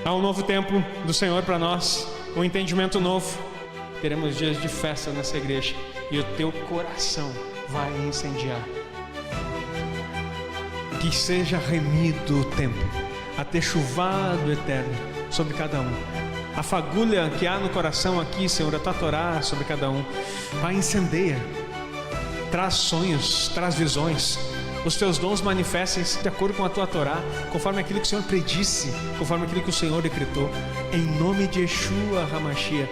Há um novo tempo do Senhor para nós, um entendimento novo. Teremos dias de festa nessa igreja e o teu coração vai incendiar. Que seja remido o tempo, a techuvá do Eterno sobre cada um. A fagulha que há no coração aqui, Senhor, a tua Torá sobre cada um. Vai, incendeia, traz sonhos, traz visões. Os teus dons manifestem-se de acordo com a tua Torá, conforme aquilo que o Senhor predisse, conforme aquilo que o Senhor decretou. Em nome de Yeshua HaMashiach.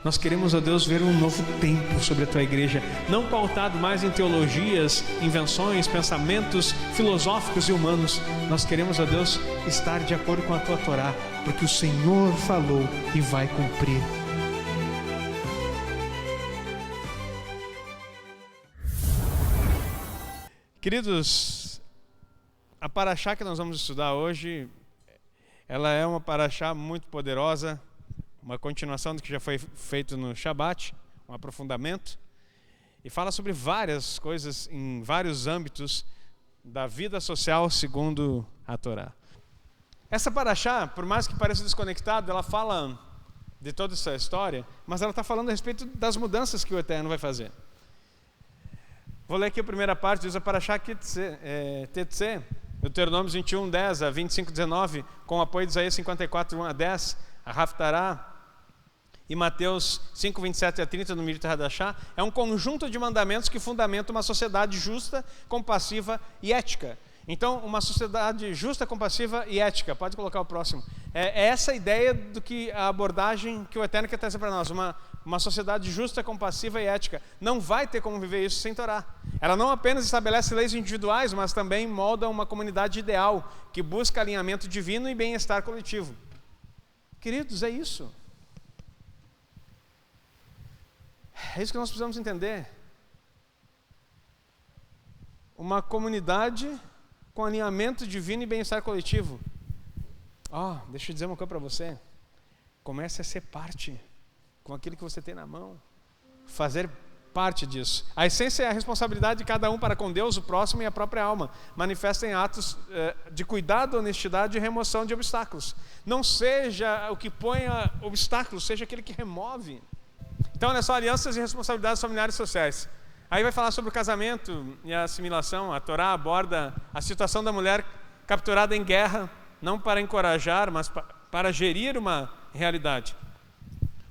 Nós queremos, ó Deus, ver um novo tempo sobre a tua igreja, não pautado mais em teologias, invenções, pensamentos filosóficos e humanos. Nós queremos, ó Deus, estar de acordo com a tua Torá, porque o Senhor falou e vai cumprir. Queridos, a paraxá que nós vamos estudar hoje, ela é uma paraxá muito poderosa, uma continuação do que já foi feito no Shabat, um aprofundamento, e fala sobre várias coisas em vários âmbitos da vida social segundo a Torá. Essa paraxá, por mais que pareça desconectada, ela fala de toda essa história, mas ela está falando a respeito das mudanças que o Eterno vai fazer. Vou ler aqui a primeira parte, diz a paraxá Tetze, Deuteronômio 21, 10 a 25, 19, com o apoio de Isaías 54, 1 a 10, a Haftará, e Mateus 5, 27 a 30 no Mirit Hadashá, é um conjunto de mandamentos que fundamenta uma sociedade justa, compassiva e ética. Então, uma sociedade justa, compassiva e ética. Pode colocar o próximo. É essa a ideia do que a abordagem que o Eterno quer trazer para nós. Uma sociedade justa, compassiva e ética. Não vai ter como viver isso sem Torá. Ela não apenas estabelece leis individuais, mas também molda uma comunidade ideal, que busca alinhamento divino e bem-estar coletivo. Queridos, é isso. É isso que nós precisamos entender. Uma comunidade com alinhamento divino e bem-estar coletivo. Deixa eu dizer uma coisa para você. Comece a ser parte com aquilo que você tem na mão. Fazer parte disso. A essência é a responsabilidade de cada um para com Deus, o próximo e a própria alma. Manifesta em atos de cuidado, honestidade e remoção de obstáculos. Não seja o que ponha obstáculos, seja aquele que remove. Então, olha só, alianças e responsabilidades familiares e sociais. Aí vai falar sobre o casamento e a assimilação. A Torá aborda a situação da mulher capturada em guerra, não para encorajar, mas para gerir uma realidade.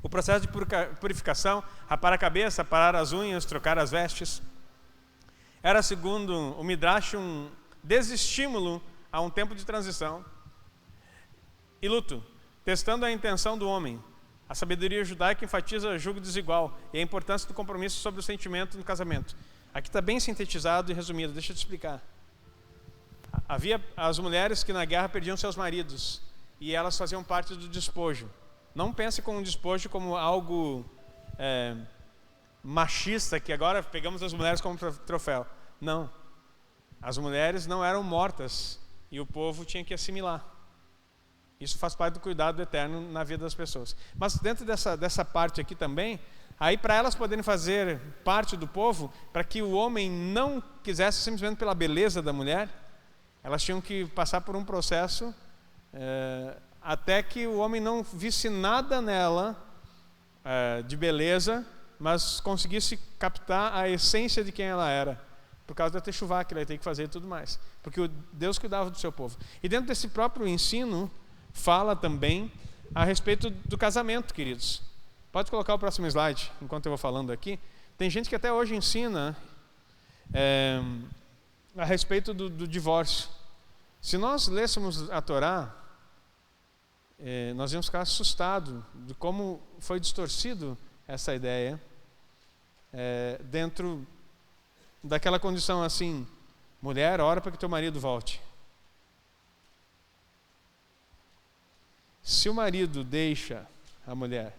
O processo de purificação, rapar a cabeça, parar as unhas, trocar as vestes. Era, segundo o Midrash, um desestímulo a um tempo de transição. E luto, testando a intenção do homem. A sabedoria judaica enfatiza julgo desigual e a importância do compromisso sobre o sentimento no casamento. Aqui está bem sintetizado e resumido, deixa eu te explicar. Havia as mulheres que na guerra perdiam seus maridos e elas faziam parte do despojo. Não pense com um despojo como algo machista, que agora pegamos as mulheres como troféu. Não. As mulheres não eram mortas e o povo tinha que assimilar. Isso faz parte do cuidado do Eterno na vida das pessoas. Mas dentro dessa parte aqui também, aí para elas poderem fazer parte do povo, para que o homem não quisesse simplesmente pela beleza da mulher, elas tinham que passar por um processo até que o homem não visse nada nela de beleza, mas conseguisse captar a essência de quem ela era, por causa da techuvá que ele ia ter que fazer e tudo mais, porque Deus cuidava do seu povo. E dentro desse próprio ensino, fala também a respeito do casamento, queridos. Pode colocar o próximo slide, enquanto eu vou falando aqui. Tem gente que até hoje ensina a respeito do divórcio. Se nós lêssemos a Torá, nós íamos ficar assustados de como foi distorcido essa ideia dentro daquela condição assim: mulher, ora para que teu marido volte. Se o marido deixa a mulher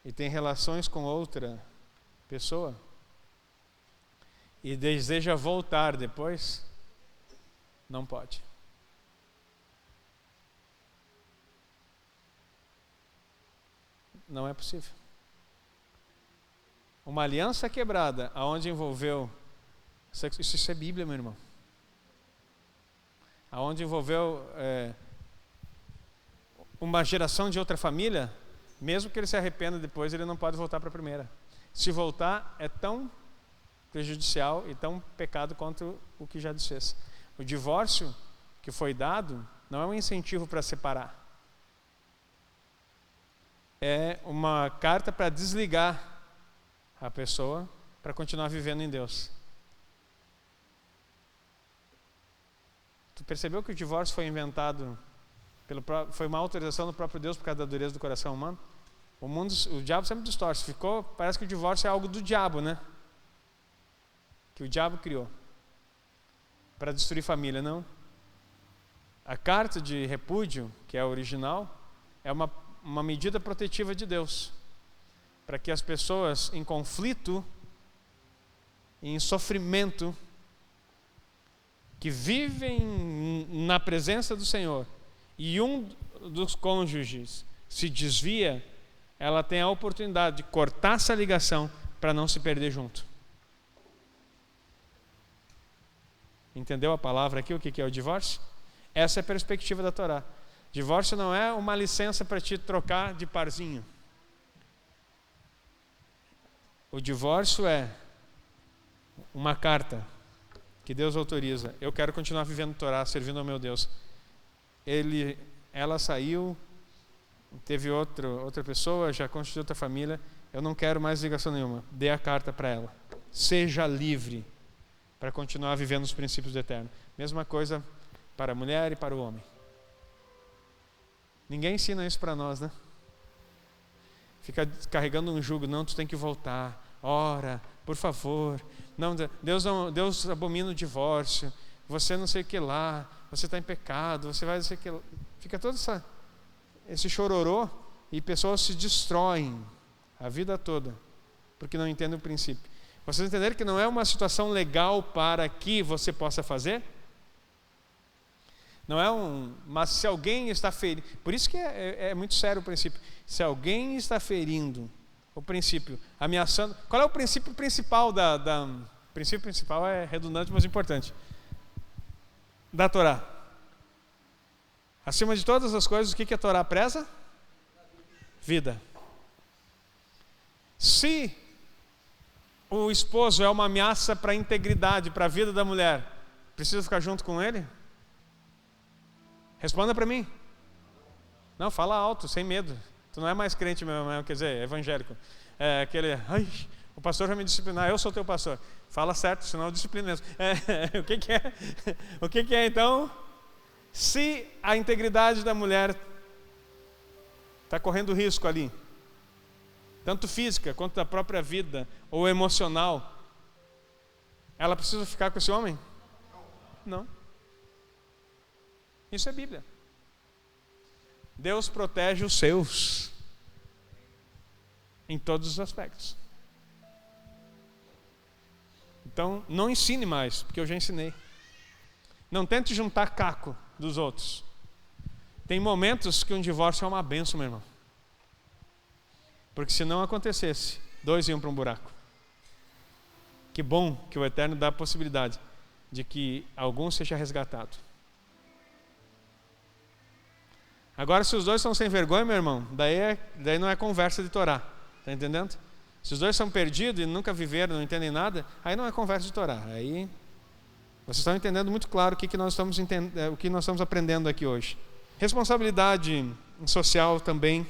e tem relações com outra pessoa e deseja voltar depois, não pode. não é possível. Uma aliança quebrada, aonde envolveu sexo, isso é Bíblia, meu irmão. Aonde envolveu uma geração de outra família, mesmo que ele se arrependa depois, ele não pode voltar para a primeira. Se voltar, é tão prejudicial e tão pecado quanto o que já desfez. O divórcio que foi dado não é um incentivo para separar. É uma carta para desligar a pessoa para continuar vivendo em Deus. Tu percebeu que o divórcio foi inventado, foi uma autorização do próprio Deus por causa da dureza do coração humano? O diabo sempre distorce. Parece que o divórcio é algo do diabo, né? Que o diabo criou para destruir família, não. A carta de repúdio, que é a original, é uma medida protetiva de Deus, para que as pessoas em conflito, em sofrimento, que vivem na presença do Senhor, e um dos cônjuges se desvia, ela tem a oportunidade de cortar essa ligação para não se perder junto. Entendeu a palavra aqui, o que é o divórcio? Essa é a perspectiva da Torá. Divórcio não é uma licença para te trocar de parzinho. O divórcio é uma carta que Deus autoriza. Eu quero continuar vivendo Torá, servindo ao meu Deus. Ela saiu, teve outra pessoa, já constituiu outra família. Eu não quero mais ligação nenhuma. Dê a carta para ela. Seja livre para continuar vivendo os princípios do eterno. Mesma coisa para a mulher e para o homem. Ninguém ensina isso para nós, né? Fica carregando um jugo. Não, tu tem que voltar. Ora, por favor. Não, Deus abomina o divórcio. Você não sei o que lá. Você está em pecado. Você vai não sei o que lá. Fica todo esse chororô e pessoas se destroem a vida toda porque não entendem o princípio. Vocês entenderam que não é uma situação legal para que você possa fazer? Não é mas se alguém está ferindo, por isso que é muito sério o princípio. Se alguém está ferindo o princípio, ameaçando, qual é o princípio principal o princípio principal é redundante, mas importante, da Torá? Acima de todas as coisas, o que a Torá preza? Vida. Se o esposo é uma ameaça para a integridade, para a vida da mulher, precisa ficar junto com ele? Responda para mim. Não, fala alto, sem medo. Tu não é mais crente mesmo, quer dizer, evangélico. É aquele, o pastor vai me disciplinar, eu sou teu pastor. Fala certo, senão eu disciplino mesmo. O que é? O que é então? Se a integridade da mulher está correndo risco ali, tanto física quanto da própria vida ou emocional, ela precisa ficar com esse homem? Não. Isso é Bíblia. Deus protege os seus em todos os aspectos. Então, não ensine mais, porque eu já ensinei. Não tente juntar caco dos outros. Tem momentos que um divórcio é uma bênção, meu irmão. Porque se não acontecesse, 2 iam para um buraco. Que bom que o Eterno dá a possibilidade de que algum seja resgatado. Agora, se os 2 são sem vergonha, meu irmão, daí não é conversa de Torá. Está entendendo? Se os 2 são perdidos e nunca viveram, não entendem nada, aí não é conversa de Torá. Aí vocês estão entendendo muito claro o que nós estamos aprendendo aqui hoje. Responsabilidade social também.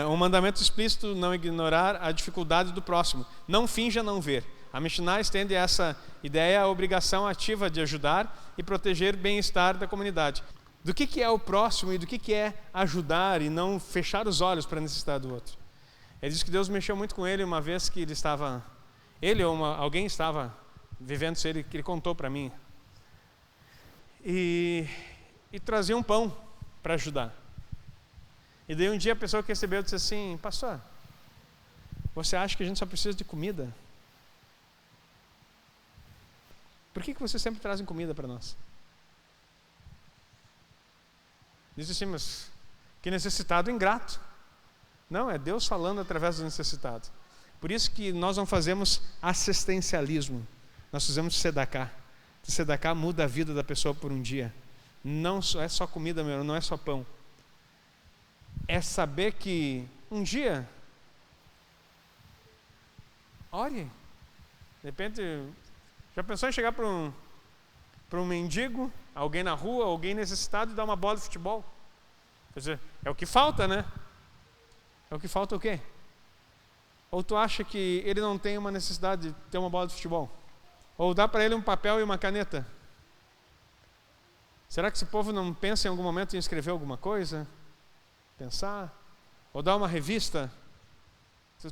Um mandamento explícito: não ignorar a dificuldade do próximo. Não finja não ver. A Mishnah estende essa ideia à obrigação ativa de ajudar e proteger o bem-estar da comunidade. Do que é o próximo e do que é ajudar e não fechar os olhos para a necessidade do outro. Ele diz que Deus mexeu muito com ele uma vez que alguém estava vivendo isso, que ele contou para mim. E trazia um pão para ajudar. E daí um dia a pessoa que recebeu disse assim: pastor, você acha que a gente só precisa de comida? Por que vocês sempre trazem comida para nós? Disse assim: mas que necessitado ingrato. Não, é Deus falando através do necessitado. Por isso que nós não fazemos assistencialismo, nós fazemos tzedakah. Tzedakah muda a vida da pessoa por um dia. Não é só comida, meu, não é só pão. É saber que um dia, ore. De repente, já pensou em chegar para um mendigo, alguém na rua, alguém necessitado e dar uma bola de futebol? Quer dizer, é o que falta, né? É o que falta o quê? Ou tu acha que ele não tem uma necessidade de ter uma bola de futebol? Ou dá para ele um papel e uma caneta? Será que esse povo não pensa em algum momento em escrever alguma coisa? Pensar? Ou dar uma revista?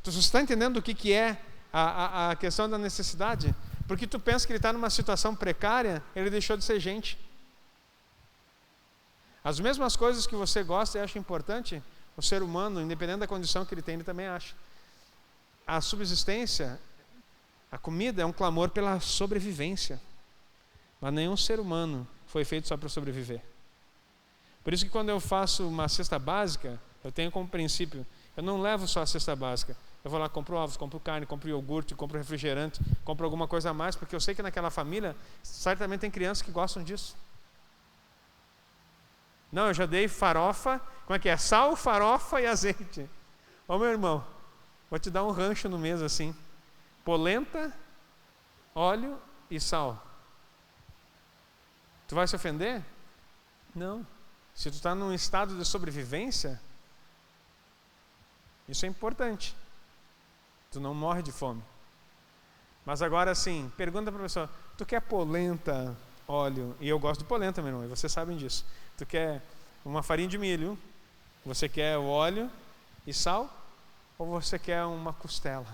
Tu está entendendo o que é a questão da necessidade? Porque tu pensa que ele está numa situação precária, ele deixou de ser gente. As mesmas coisas que você gosta e acha importante, o ser humano, independente da condição que ele tem, ele também acha. A subsistência, a comida é um clamor pela sobrevivência. Mas nenhum ser humano foi feito só para sobreviver. Por isso que quando eu faço uma cesta básica, eu tenho como princípio, eu não levo só a cesta básica. Eu vou lá, compro ovos, compro carne, compro iogurte, compro refrigerante, compro alguma coisa a mais, porque eu sei que naquela família, certamente tem crianças que gostam disso. Não, eu já dei farofa, como é que é? Sal, farofa e azeite. Ô meu irmão, vou te dar um rancho no mês assim. Polenta, óleo e sal. Tu vai se ofender? Não. Se tu está num estado de sobrevivência, isso é importante. Tu não morre de fome. Mas agora sim, pergunta para a pessoa, tu quer polenta, óleo? E eu gosto de polenta, meu irmão, e vocês sabem disso. Tu quer uma farinha de milho, você quer o óleo e sal, ou você quer uma costela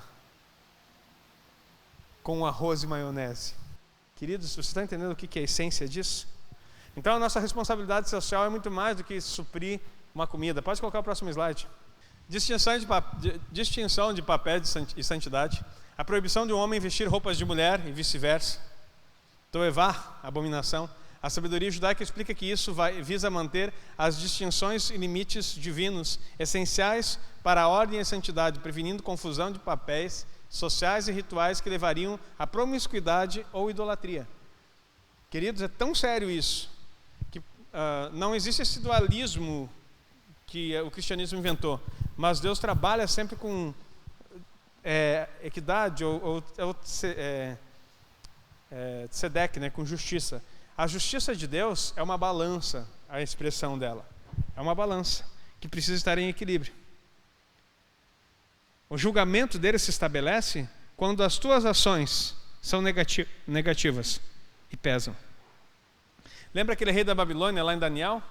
com arroz e maionese? Queridos, você está entendendo o que é a essência disso? Então a nossa responsabilidade social é muito mais do que suprir uma comida. Pode colocar o próximo slide. Distinção de papel e santidade. A proibição de um homem vestir roupas de mulher e vice-versa. Toevá, abominação. A sabedoria judaica explica que isso visa manter as distinções e limites divinos essenciais para a ordem e a santidade, prevenindo confusão de papéis sociais e rituais que levariam à promiscuidade ou idolatria. Queridos, é tão sério isso, que não existe esse dualismo que o cristianismo inventou, mas Deus trabalha sempre com equidade ou tzedek, né, com justiça. A justiça de Deus é uma balança, a expressão dela. É uma balança que precisa estar em equilíbrio. O julgamento dele se estabelece quando as tuas ações são negativas e pesam. Lembra aquele rei da Babilônia lá em Daniel?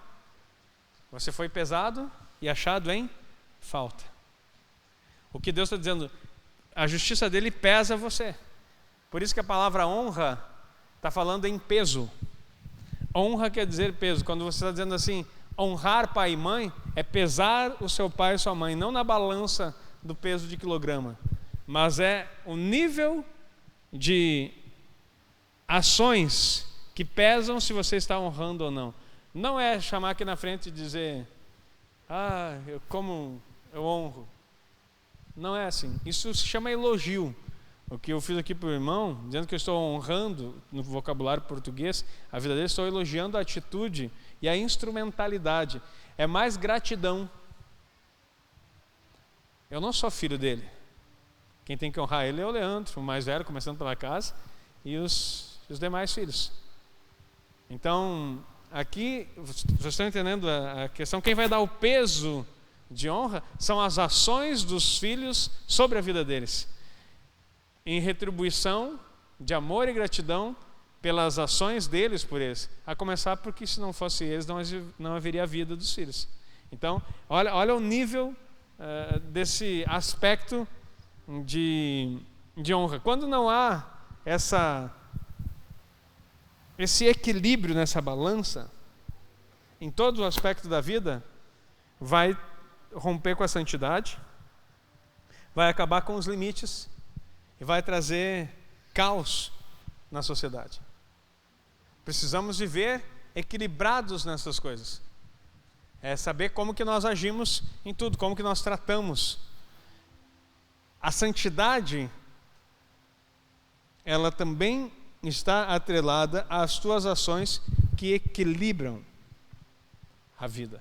Você foi pesado e achado em falta. O que Deus está dizendo, a justiça dele pesa você. Por isso que a palavra honra está falando em peso. Honra quer dizer peso. Quando você está dizendo assim, honrar pai e mãe, é pesar o seu pai e sua mãe, não na balança do peso de quilograma, mas é o nível de ações que pesam se você está honrando ou não. Não é chamar aqui na frente e dizer, eu honro. Não é assim. Isso se chama elogio. O que eu fiz aqui para o irmão, dizendo que eu estou honrando, no vocabulário português, a vida dele, estou elogiando a atitude e a instrumentalidade. É mais gratidão. Eu não sou filho dele. Quem tem que honrar ele é o Leandro, o mais velho, começando pela casa, e os demais filhos. Então, aqui, vocês estão entendendo a questão? Quem vai dar o peso de honra são as ações dos filhos sobre a vida deles, em retribuição de amor e gratidão pelas ações deles por eles, a começar porque se não fosse eles não haveria a vida dos filhos. Então olha o nível desse aspecto de honra. Quando não há esse equilíbrio nessa balança, em todo o aspecto da vida, vai romper com a santidade, vai acabar com os limites e vai trazer caos na sociedade. Precisamos viver equilibrados nessas coisas. É saber como que nós agimos em tudo, como que nós tratamos. A santidade, ela também está atrelada às tuas ações que equilibram a vida.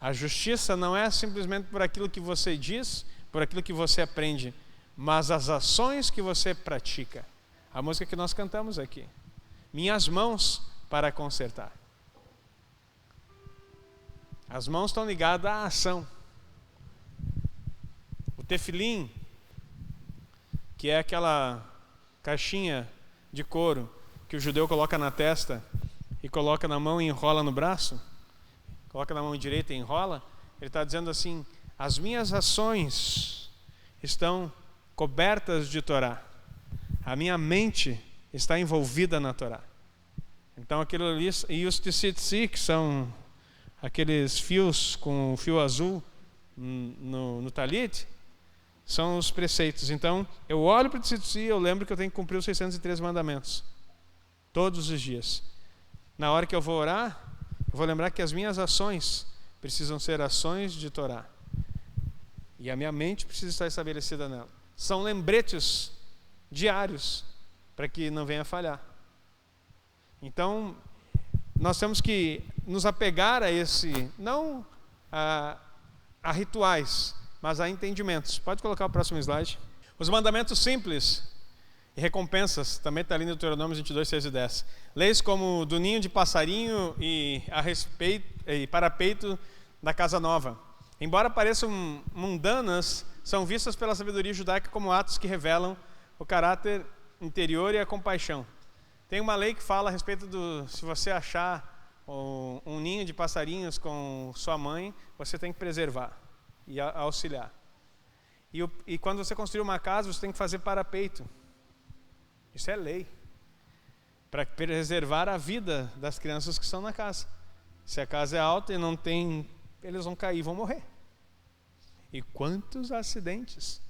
A justiça não é simplesmente por aquilo que você diz, por aquilo que você aprende, mas as ações que você pratica. A música que nós cantamos aqui. Minhas mãos para consertar. As mãos estão ligadas à ação. O tefilim, que é aquela caixinha de couro que o judeu coloca na testa e coloca na mão e enrola no braço, coloca na mão direita e enrola, ele está dizendo assim: as minhas ações estão cobertas de Torá, a minha mente está envolvida na Torá. Então aquilo ali, e os tzitzit, que são aqueles fios com o fio azul no talit, são os preceitos. Então eu olho para o tzitzit e eu lembro que eu tenho que cumprir os 613 mandamentos todos os dias. Na hora que eu vou orar, eu vou lembrar que as minhas ações precisam ser ações de Torá. E a minha mente precisa estar estabelecida nela. São lembretes diários para que não venha a falhar. Então, nós temos que nos apegar a esse, não a rituais, mas a entendimentos. Pode colocar o próximo slide. Os mandamentos simples e recompensas, também está ali no Deuteronômio 22, 6 e 10. Leis como do ninho de passarinho e parapeito da casa nova. Embora pareçam mundanas, são vistas pela sabedoria judaica como atos que revelam o caráter interior e a compaixão. Tem uma lei que fala a respeito se você achar um ninho de passarinhos com sua mãe, você tem que preservar e auxiliar. E quando você construir uma casa, você tem que fazer parapeito. Isso é lei, para preservar a vida das crianças que estão na casa. Se a casa é alta e não tem, eles vão cair, vão morrer. E quantos acidentes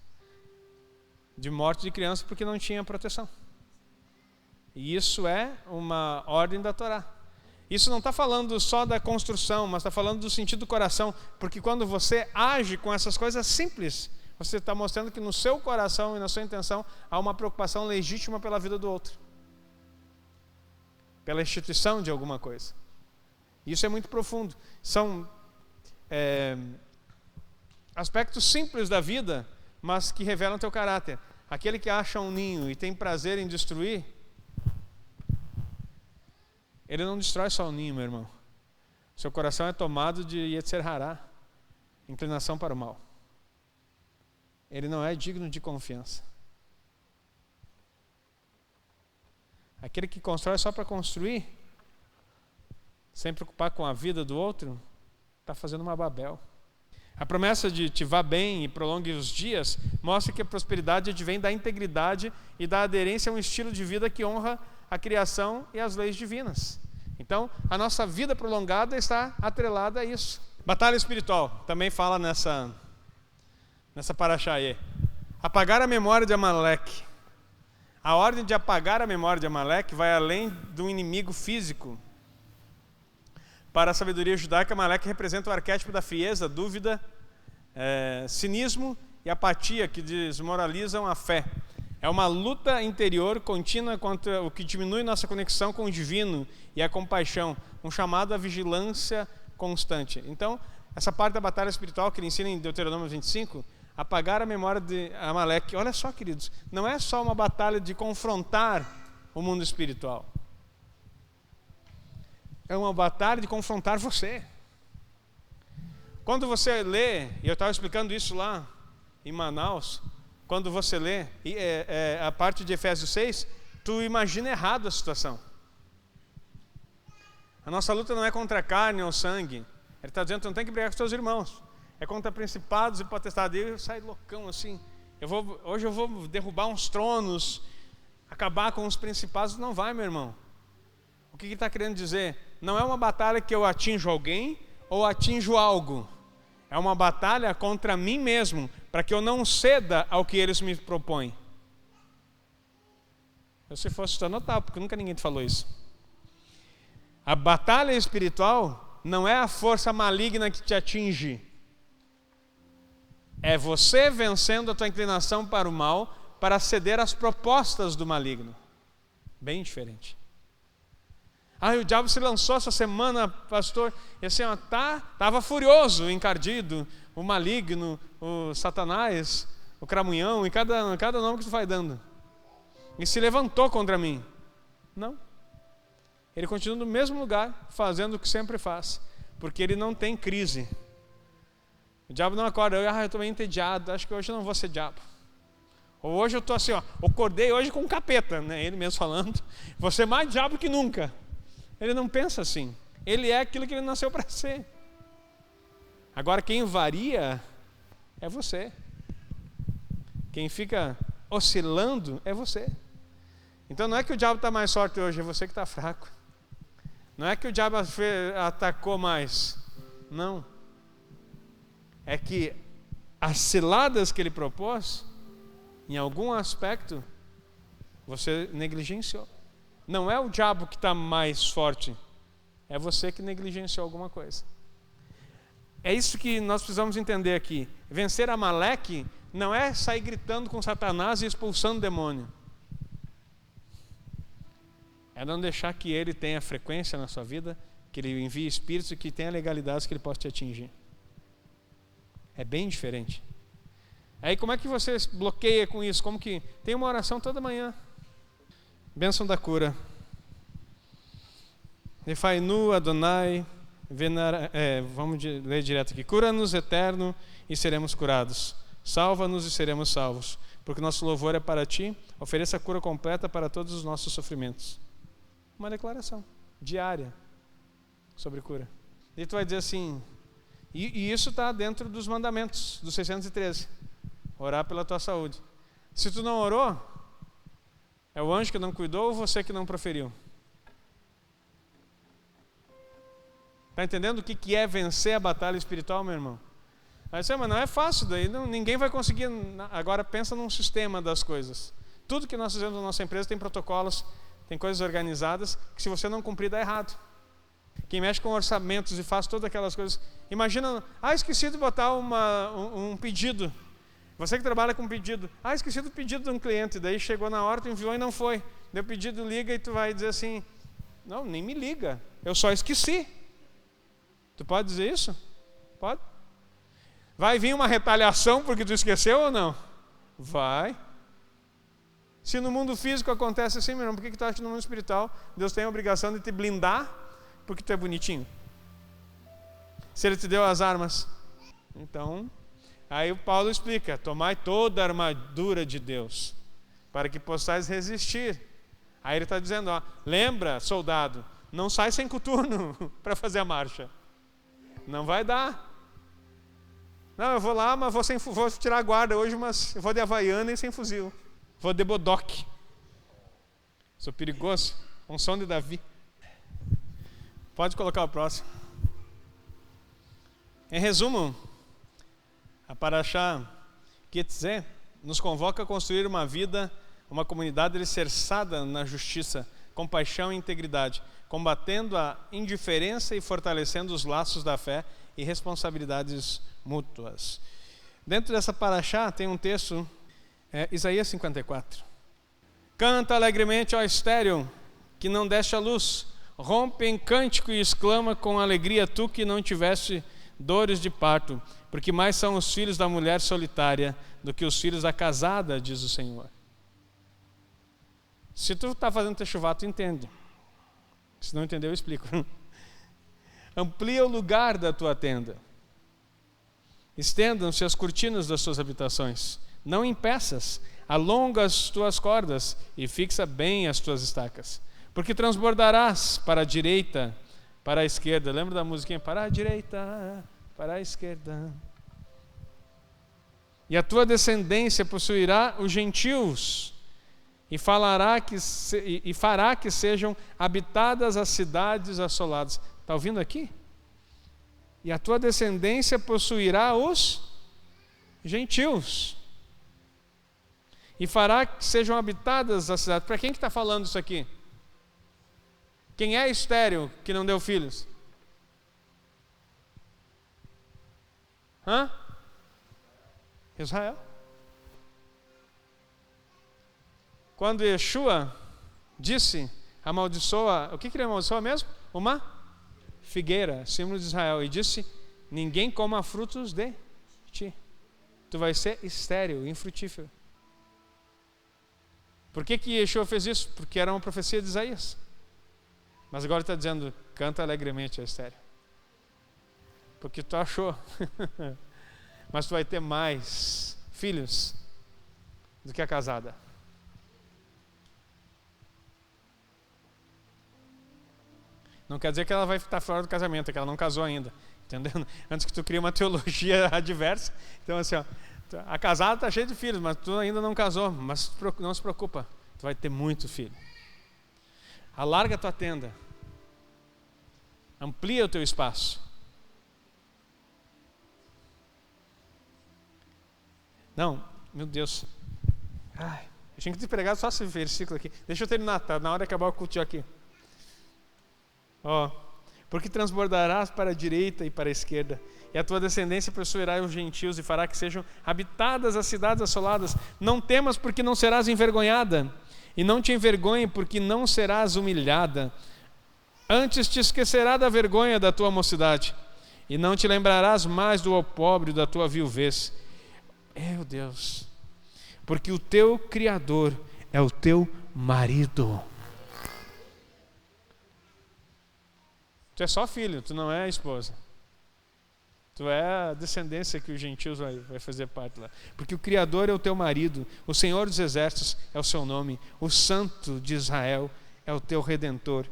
de morte de criança porque não tinha proteção. E isso é uma ordem da Torá. Isso não está falando só da construção, mas está falando do sentido do coração, porque quando você age com essas coisas simples, você está mostrando que no seu coração e na sua intenção há uma preocupação legítima pela vida do outro, pela instituição de alguma coisa. Isso é muito profundo. São aspectos simples da vida, mas que revelam teu caráter. Aquele que acha um ninho e tem prazer em destruir, ele não destrói só o ninho, meu irmão. Seu coração é tomado de Yetzer Hará, inclinação para o mal. Ele não é digno de confiança. Aquele que constrói só para construir, sem preocupar com a vida do outro, está fazendo uma Babel. A promessa de te vá bem e prolongue os dias mostra que a prosperidade advém da integridade e da aderência a um estilo de vida que honra a criação e as leis divinas. Então, a nossa vida prolongada está atrelada a isso. Batalha espiritual, também fala nessa paraxá aí. Apagar a memória de Amaleque. A ordem de apagar a memória de Amaleque vai além do inimigo físico. Para a sabedoria judaica, Amaleque representa o arquétipo da frieza, dúvida, cinismo e apatia que desmoralizam a fé. É uma luta interior contínua contra o que diminui nossa conexão com o divino e a compaixão, um chamado à vigilância constante. Então, essa parte da batalha espiritual que ele ensina em Deuteronômio 25, apagar a memória de Amaleque. Olha só, queridos, não é só uma batalha de confrontar o mundo espiritual. É uma batalha de confrontar você. Quando você lê, e eu estava explicando isso lá em Manaus, quando você lê a parte de Efésios 6, tu imagina errado a situação. A nossa luta não é contra a carne ou sangue. Ele está dizendo que tu não tem que brigar com os teus irmãos. É contra principados e potestades. Eu saio loucão assim. Hoje eu vou derrubar uns tronos, acabar com os principados. Não vai, meu irmão. O que ele está querendo dizer? Não é uma batalha que eu atinjo alguém ou atinjo algo. É uma batalha contra mim mesmo, para que eu não ceda ao que eles me propõem. Eu, se fosse, tu anotava, porque nunca ninguém te falou isso. A batalha espiritual não é a força maligna que te atinge. É você vencendo a tua inclinação para o mal, para ceder às propostas do maligno. Bem diferente. O diabo se lançou essa semana, pastor, e assim, estava furioso, encardido, o maligno, o Satanás, o cramunhão, e cada nome que tu vai dando. E se levantou contra mim. Não. Ele continua no mesmo lugar, fazendo o que sempre faz, porque ele não tem crise. O diabo não acorda, eu estou meio entediado, acho que hoje eu não vou ser diabo. Ou hoje eu estou assim, acordei hoje com um capeta, né? Ele mesmo falando, vou ser mais diabo que nunca. Ele não pensa assim. Ele é aquilo que ele nasceu para ser. Agora quem varia é você. Quem fica oscilando é você. Então não é que o diabo está mais forte hoje, é você que está fraco. Não é que o diabo atacou mais. Não. É que as ciladas que ele propôs, em algum aspecto, você negligenciou. Não é o diabo que está mais forte, é você que negligenciou alguma coisa. É isso que nós precisamos entender aqui. Vencer Amaleque não é sair gritando com Satanás e expulsando o demônio. É não deixar que ele tenha frequência na sua vida, que ele envie espíritos e que tenha legalidades que ele possa te atingir. É bem diferente. Aí como é que você bloqueia com isso? Como que tem uma oração toda manhã. Bênção da cura. Refainu Adonai, vamos ler direto aqui. Cura-nos, eterno, e seremos curados. Salva-nos e seremos salvos. Porque nosso louvor é para ti. Ofereça a cura completa para todos os nossos sofrimentos. Uma declaração diária sobre cura. E tu vai dizer assim, e isso está dentro dos mandamentos, dos 613. Orar pela tua saúde. Se tu não orou, é o anjo que não cuidou ou você que não proferiu? Está entendendo o que é vencer a batalha espiritual, meu irmão? Aí você, mas não é fácil, daí ninguém vai conseguir. Agora pensa num sistema das coisas. Tudo que nós fazemos na nossa empresa tem protocolos, tem coisas organizadas, que se você não cumprir dá errado. Quem mexe com orçamentos e faz todas aquelas coisas. Imagina, esqueci de botar um pedido. Você que trabalha com pedido, esqueci do pedido de um cliente, daí chegou na hora, tu enviou e não foi. Daí o pedido liga e tu vai dizer assim, não, nem me liga, eu só esqueci. Tu pode dizer isso? Pode. Vai vir uma retaliação porque tu esqueceu ou não? Vai. Se no mundo físico acontece assim, meu irmão, por que tu acha que no mundo espiritual Deus tem a obrigação de te blindar porque tu é bonitinho? Se Ele te deu as armas. Então, aí o Paulo explica, tomai toda a armadura de Deus, para que possais resistir. Aí ele está dizendo, lembra, soldado, não sai sem coturno para fazer a marcha. Não vai dar. Não, eu vou lá, mas vou tirar a guarda hoje, mas eu vou de Havaiana e sem fuzil. Vou de bodoque. Sou perigoso. Unção de Davi. Pode colocar o próximo. Em resumo, a Parashá Ketzé nos convoca a construir uma vida, uma comunidade alicerçada na justiça, compaixão e integridade, combatendo a indiferença e fortalecendo os laços da fé e responsabilidades mútuas. Dentro dessa Parashá tem um texto, Isaías 54. Canta alegremente, ó estéril, que não deste a luz, rompe em cântico e exclama com alegria, tu que não tiveste dores de parto, porque mais são os filhos da mulher solitária do que os filhos da casada, diz o Senhor. Se tu está fazendo techuvá, tu entende. Se não entender, eu explico. Amplia o lugar da tua tenda. Estendam-se as cortinas das tuas habitações. Não impeças, alonga as tuas cordas e fixa bem as tuas estacas. Porque transbordarás para a direita, para a esquerda. Lembra da musiquinha? Para a direita, para a esquerda. E a tua descendência possuirá os gentios e fará que sejam habitadas as cidades assoladas. Está ouvindo aqui? E a tua descendência possuirá os gentios e fará que sejam habitadas as cidades. Para quem que está falando isso aqui? Quem é estéril que não deu filhos? Israel. Quando Yeshua disse, amaldiçoa, o que ele amaldiçoa mesmo? Uma figueira, símbolo de Israel, e disse, ninguém coma frutos de ti. Tu vai ser estéril, infrutífero. Por que Yeshua fez isso? Porque era uma profecia de Isaías. Mas agora ele está dizendo, canta alegremente, é estéril. Porque tu achou. Mas tu vai ter mais filhos do que a casada. Não quer dizer que ela vai estar fora do casamento, é que ela não casou ainda. Entendeu? Antes que tu crie uma teologia adversa. Então assim, ó, a casada está cheia de filhos, mas tu ainda não casou. Mas não se preocupa, tu vai ter muito filho. Alarga a tua tenda. Amplia o teu espaço. Não, meu Deus. Ai, eu tinha que te pregar só esse versículo aqui. Deixa eu terminar, tá? Na hora de acabar o culto aqui. Porque transbordarás para a direita e para a esquerda, e a tua descendência possuirá os gentios e fará que sejam habitadas as cidades assoladas. Não temas, porque não serás envergonhada, e não te envergonhe, porque não serás humilhada. Antes te esquecerá da vergonha da tua mocidade, e não te lembrarás mais do opróbrio da tua viuvez. Meu Deus, porque o teu Criador é o teu marido. Tu é só filho, tu não é a esposa. Tu é a descendência que os gentios vai fazer parte lá. Porque o Criador é o teu marido, o Senhor dos Exércitos é o seu nome, o Santo de Israel é o teu Redentor,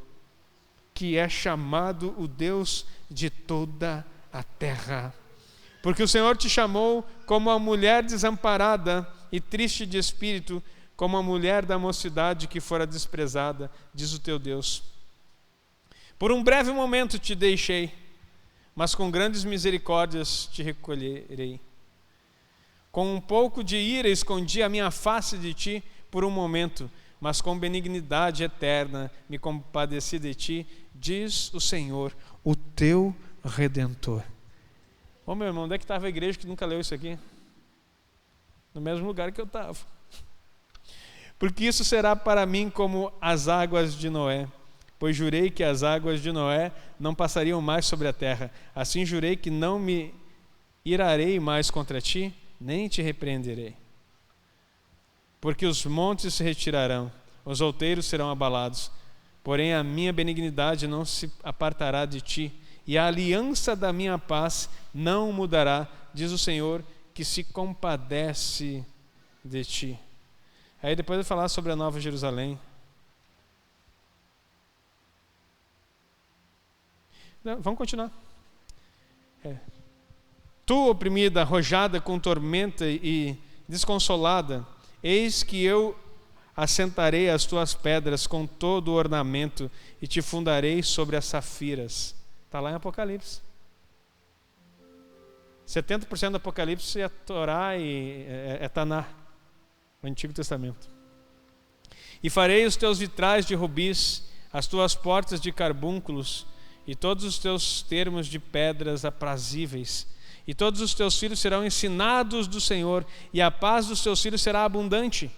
que é chamado o Deus de toda a terra. Porque o Senhor te chamou como a mulher desamparada e triste de espírito, como a mulher da mocidade que fora desprezada, diz o teu Deus. Por um breve momento te deixei, mas com grandes misericórdias te recolherei. Com um pouco de ira escondi a minha face de ti por um momento, mas com benignidade eterna me compadeci de ti, diz o Senhor, o teu Redentor. Ô meu irmão, onde é que estava a igreja que nunca leu isso aqui? No mesmo lugar que eu estava. Porque isso será para mim como as águas de Noé. Pois jurei que as águas de Noé não passariam mais sobre a terra. Assim jurei que não me irarei mais contra ti, nem te repreenderei. Porque os montes se retirarão, os outeiros serão abalados. Porém a minha benignidade não se apartará de ti, e a aliança da minha paz não mudará, diz o Senhor, que se compadece de ti. Aí depois de falar sobre a Nova Jerusalém, não, vamos continuar. Tu, oprimida, arrojada com tormenta e desconsolada, eis que eu assentarei as tuas pedras com todo o ornamento e te fundarei sobre as safiras. Está lá em Apocalipse. 70% do Apocalipse é Torá e é Taná, o Antigo Testamento. E farei os teus vitrais de rubis, as tuas portas de carbúnculos, e todos os teus termos de pedras aprazíveis. E todos os teus filhos serão ensinados do Senhor, e a paz dos teus filhos será abundante.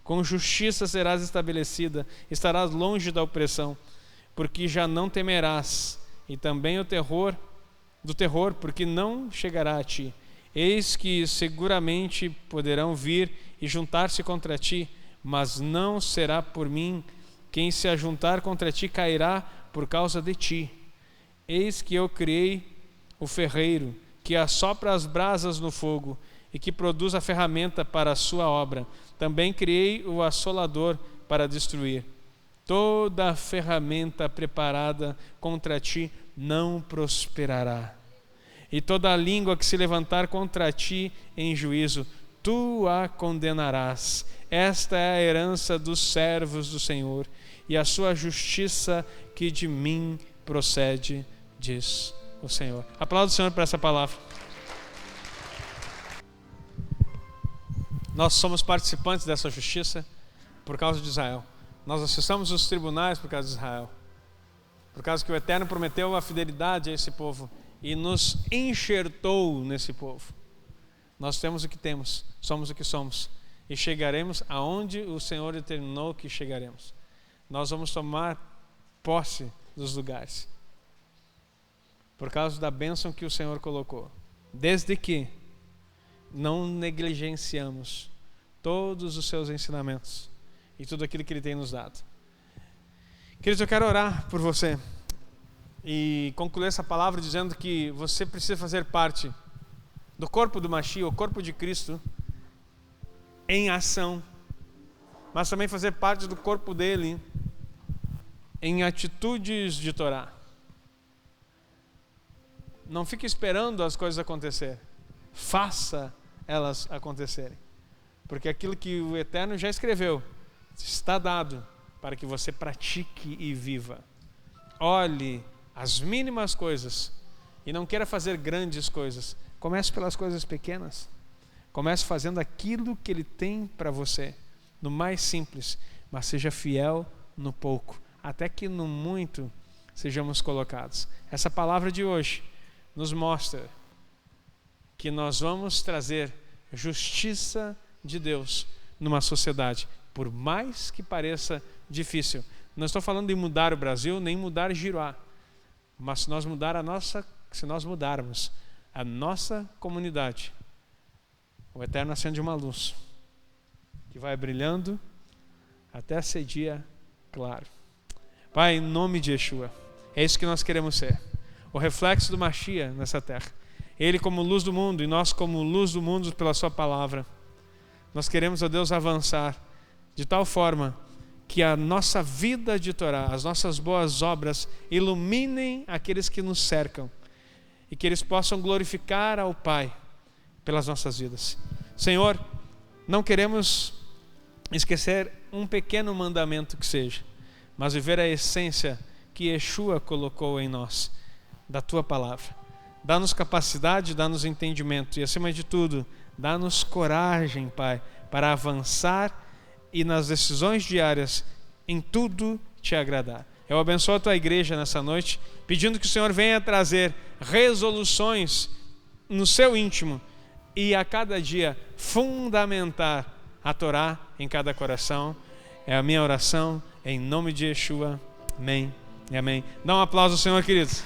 Com justiça serás estabelecida, estarás longe da opressão, porque já não temerás, e também do terror, porque não chegará a ti. Eis que seguramente poderão vir e juntar-se contra ti, mas não será por mim. Quem se ajuntar contra ti cairá por causa de ti. Eis que eu criei o ferreiro, que assopra as brasas no fogo e que produz a ferramenta para a sua obra. Também criei o assolador para destruir. Toda a ferramenta preparada contra ti não prosperará. E toda a língua que se levantar contra ti em juízo, tu a condenarás. Esta é a herança dos servos do Senhor, e a sua justiça que de mim procede, diz o Senhor. Aplauda o Senhor por essa palavra. Nós somos participantes dessa justiça por causa de Israel. Nós acessamos os tribunais por causa de Israel. Por causa que o Eterno prometeu a fidelidade a esse povo. e nos enxertou nesse povo. Nós temos o que temos, somos o que somos, e chegaremos aonde o Senhor determinou que chegaremos. Nós vamos tomar posse dos lugares, por causa da bênção que o Senhor colocou, desde que não negligenciamos todos os seus ensinamentos e tudo aquilo que Ele tem nos dado. Queridos, eu quero orar por você e concluir essa palavra dizendo que você precisa fazer parte do corpo do Mashiach, o corpo de Cristo, em ação, mas também fazer parte do corpo dele em atitudes de Torá. Não fique esperando as coisas acontecer, faça elas acontecerem, porque aquilo que o Eterno já escreveu está dado para que você pratique e viva. Olhe as mínimas coisas e não queira fazer grandes coisas. Comece pelas coisas pequenas. Comece fazendo aquilo que Ele tem para você, no mais simples, mas seja fiel no pouco, até que no muito sejamos colocados. Essa palavra de hoje nos mostra que nós vamos trazer justiça de Deus numa sociedade, por mais que pareça difícil. Não estou falando de mudar o Brasil, nem mudar Giruá, mas se nós mudarmos a nossa comunidade, o Eterno acende uma luz que vai brilhando até ser dia claro. Pai, em nome de Yeshua, é isso que nós queremos ser, o reflexo do Mashiach nessa terra. Ele como luz do mundo e nós como luz do mundo pela sua palavra. Nós queremos, ó Deus, avançar de tal forma que a nossa vida de Torá, as nossas boas obras iluminem aqueles que nos cercam e que eles possam glorificar ao Pai pelas nossas vidas. Senhor, não queremos esquecer um pequeno mandamento que seja, mas viver a essência que Yeshua colocou em nós, da Tua palavra. Dá-nos capacidade, dá-nos entendimento e, acima de tudo, dá-nos coragem, Pai, para avançar e nas decisões diárias, em tudo Te agradar. Eu abençoo a Tua igreja nessa noite, pedindo que o Senhor venha trazer resoluções no seu íntimo e a cada dia fundamentar a Torá em cada coração. É a minha oração, em nome de Yeshua. Amém e amém. Dá um aplauso ao Senhor, queridos.